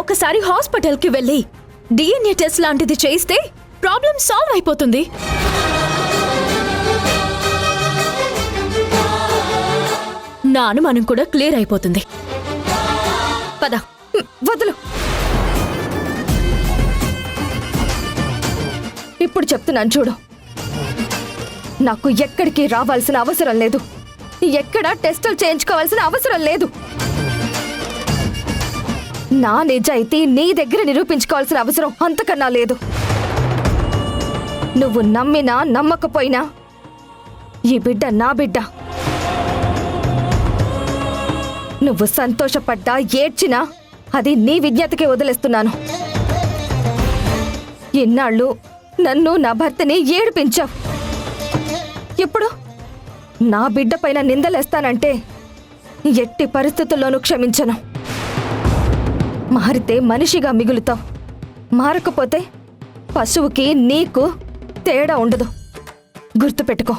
ఒకసారి హాస్పిటల్కి వెళ్ళి డిఎన్ఏ టెస్ట్ లాంటిది చేయిస్తే ప్రాబ్లం సాల్వ్ అయిపోతుంది. నా అనుమానం కూడా క్లియర్ అయిపోతుంది. పద. వదులు. ఇప్పుడు చెప్తున్నాను చూడు, నాకు ఎక్కడికి రావాల్సిన అవసరం లేదు, ఎక్కడా టెస్టులు చేయించుకోవాల్సిన అవసరం లేదు. నా నిజాయితీ నీ దగ్గర నిరూపించుకోవాల్సిన అవసరం అంతకన్నా లేదు. నువ్వు నమ్మినా నమ్మకపోయినా ఈ బిడ్డ నా బిడ్డ. నువ్వు సంతోషపడ్డా ఏడ్చినా అది నీ విజ్ఞతకే వదిలేస్తున్నాను. ఇన్నాళ్ళు నన్ను నా భర్తని ఏడిపించావు. ఇప్పుడు నా బిడ్డ పైన నిందలేస్తానంటే ఎట్టి పరిస్థితుల్లోనూ క్షమించను. మారితే మనిషిగా మిగులుతావు, మారకపోతే పశువుకి నీకు తేడా ఉండదు. గుర్తుపెట్టుకో.